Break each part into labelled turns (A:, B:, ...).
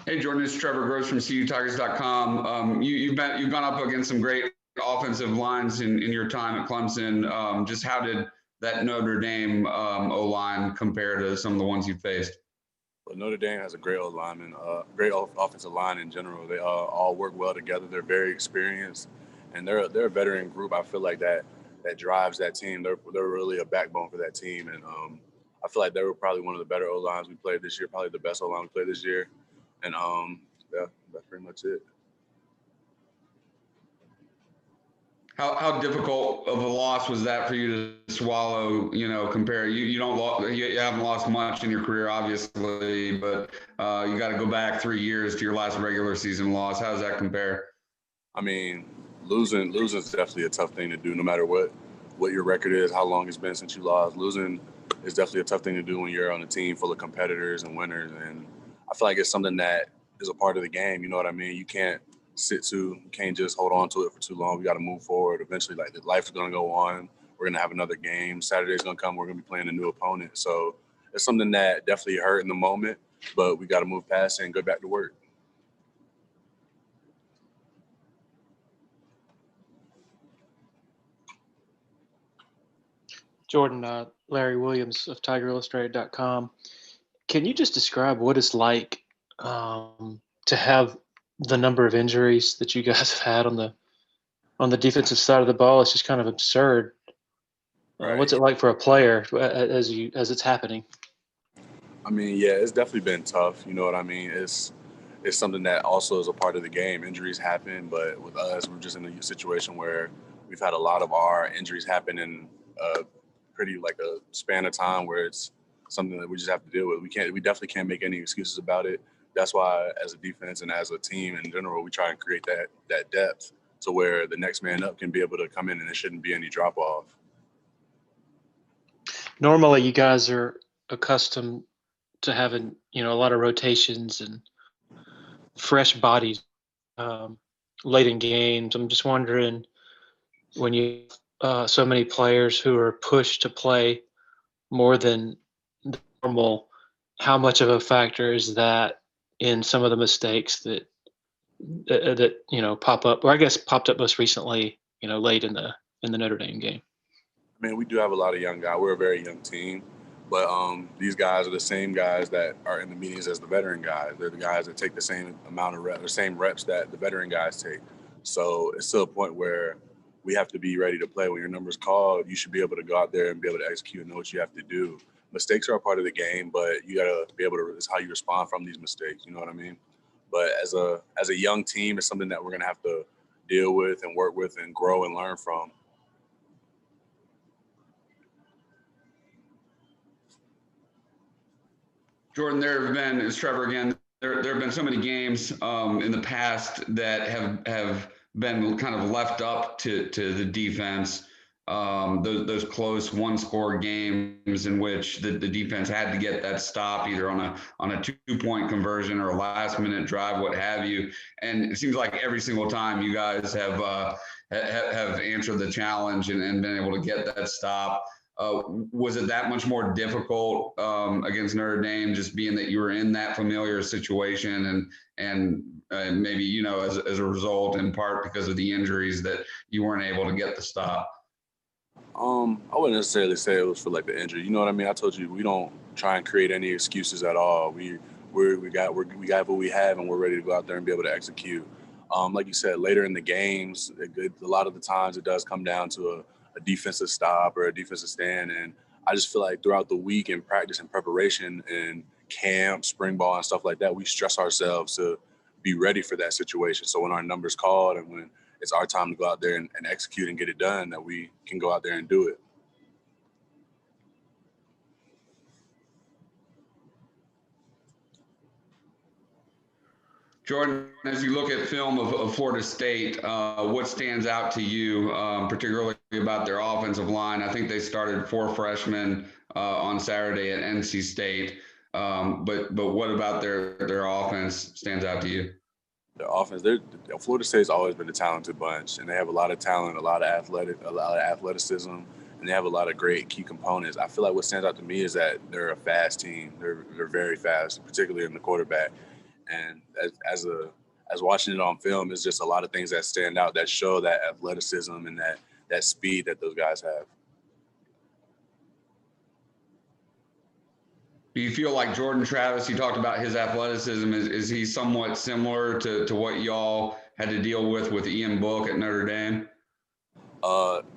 A: Hey, Jordan, it's Trevor Gross from CUTigers.com. You've gone up against some great offensive lines in your time at Clemson. Just how did that Notre Dame O-line compare to some of the ones you faced?
B: But Notre Dame has a great lineman, great offensive line in general. They all work well together. They're very experienced, and they're a veteran group. I feel like that drives that team. They're really a backbone for that team, and I feel like they were probably one of the better O lines we played this year. Probably the best O line we played this year, and yeah, that's pretty much it.
A: How difficult of a loss was that for you to swallow? Compare you haven't lost much in your career, obviously, but you got to go back 3 years to your last regular season loss. How does that compare?
B: I mean, losing is definitely a tough thing to do, no matter what your record is, how long it's been since you lost. Losing is definitely a tough thing to do when you're on a team full of competitors and winners. And I feel like it's something that is a part of the game. You know what I mean? You can't just hold on to it for too long. We got to move forward. Eventually, like life is going to go on. We're going to have another game. Saturday's going to come. We're going to be playing a new opponent. So it's something that definitely hurt in the moment, but we got to move past it and go back to work.
C: Jordan, Larry Williams of TigerIllustrated.com. Can you just describe what it's like to have the number of injuries that you guys have had on the defensive side of the ball? It's just kind of absurd.
B: Right.
C: What's it like for a player as it's happening?
B: I mean, yeah, it's definitely been tough. You know what I mean? It's something that also is a part of the game. Injuries happen, but with us, we're just in a situation where we've had a lot of our injuries happen in a pretty like a span of time where it's something that we just have to deal with. We definitely can't make any excuses about it. That's why, as a defense and as a team in general, we try and create that depth to where the next man up can be able to come in and there shouldn't be any drop off.
C: Normally, you guys are accustomed to having a lot of rotations and fresh bodies late in games. I'm just wondering, when you so many players who are pushed to play more than normal, how much of a factor is that in some of the mistakes that pop up, or I guess popped up most recently, late in the Notre Dame game?
B: I mean, we do have a lot of young guys. We're a very young team, but these guys are the same guys that are in the meetings as the veteran guys. They're the guys that take the same amount of reps, the same reps that the veteran guys take. So it's to a point where we have to be ready to play. When your number's called, you should be able to go out there and be able to execute and know what you have to do. Mistakes are a part of the game, but you got to be able to, it's how you respond from these mistakes. You know what I mean? But as a young team, it's something that we're going to have to deal with and work with and grow and learn from.
A: Jordan, it's Trevor again. There have been so many games in the past that have been kind of left up to the defense. Those close one-score games in which the defense had to get that stop either on a 2-point conversion or a last-minute drive, what have you. And it seems like every single time you guys have answered the challenge and been able to get that stop. Was it that much more difficult against Notre Dame, just being that you were in that familiar situation and maybe as a result, in part because of the injuries, that you weren't able to get the stop?
B: I wouldn't necessarily say it was for like the injury. You know what I mean? I told you we don't try and create any excuses at all. We got what we have, and we're ready to go out there and be able to execute. Like you said, later in the games, a lot of the times it does come down to a defensive stop or a defensive stand, and I just feel like throughout the week in practice and preparation and camp, spring ball, and stuff like that, we stress ourselves to be ready for that situation. So when our number's called and when it's our time to go out there and execute and get it done, that we can go out there and do it.
A: Jordan, as you look at film of Florida State, what stands out to you, particularly about their offensive line? I think they started 4 freshmen on Saturday at NC State, but what about their offense stands out to you?
B: Their offense, Florida State's always been a talented bunch, and they have a lot of talent, a lot of athleticism, and they have a lot of great key components. I feel like what stands out to me is that they're a fast team. They're very fast, particularly in the quarterback. And as watching it on film, it's just a lot of things that stand out that show that athleticism and that speed that those guys have.
A: Do you feel like Jordan Travis, you talked about his athleticism, is he somewhat similar to what y'all had to deal with Ian Book at Notre Dame?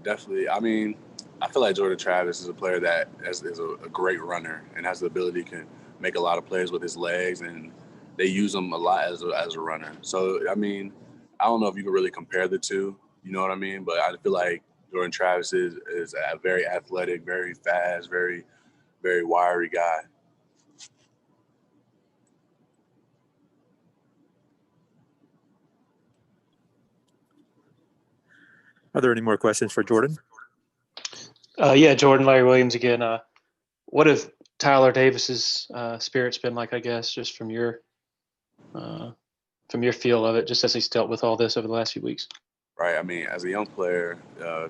B: Definitely. I mean, I feel like Jordan Travis is a player that is a great runner and has the ability to make a lot of plays with his legs, and they use him a lot as a runner. So, I mean, I don't know if you can really compare the two, you know what I mean? But I feel like Jordan Travis is a very athletic, very fast, very, very wiry guy.
D: Are there any more questions for Jordan?
C: Yeah, Jordan, Larry Williams again. What have Tyler Davis's spirits been like, I guess, just from your feel of it, just as he's dealt with all this over the last few weeks?
B: Right. I mean, as a young player,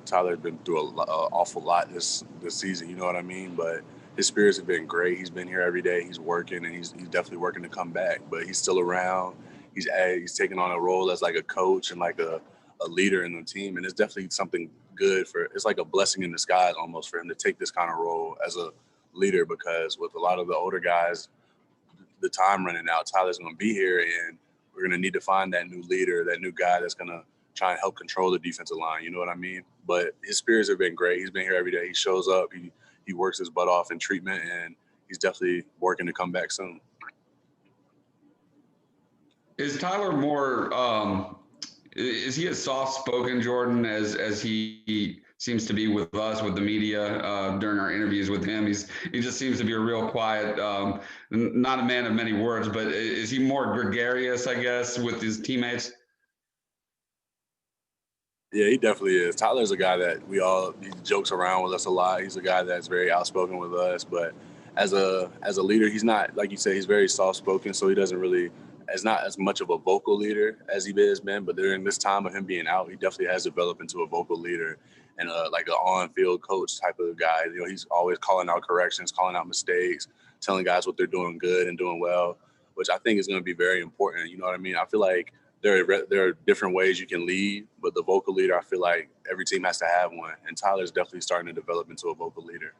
B: Tyler's been through an awful lot this season. You know what I mean? But his spirits have been great. He's been here every day. He's working, and he's definitely working to come back. But he's still around. He's taking on a role as like a coach and like a leader in the team, and it's definitely something good for. It's like a blessing in disguise almost for him to take this kind of role as a leader, because with a lot of the older guys, the time running out, Tyler's going to be here, and we're going to need to find that new leader, that new guy that's going to try and help control the defensive line. You know what I mean? But his spirits have been great. He's been here every day. He shows up. He works his butt off in treatment, and he's definitely working to come back soon.
A: Is Tyler more? Is he as soft-spoken, Jordan, as he seems to be with us, with the media during our interviews with him? He just seems to be a real quiet, not a man of many words, but is he more gregarious, I guess, with his teammates?
B: Yeah, he definitely is. Tyler's a guy that he jokes around with us a lot. He's a guy that's very outspoken with us, but as a leader, he's not, like you said, he's very soft-spoken, so he doesn't really, as not as much of a vocal leader as he has been, but during this time of him being out, he definitely has developed into a vocal leader and like an on-field coach type of guy. You know, he's always calling out corrections, calling out mistakes, telling guys what they're doing good and doing well, which I think is going to be very important. You know what I mean? I feel like there are different ways you can lead, but the vocal leader, I feel like every team has to have one. And Tyler's definitely starting to develop into a vocal leader.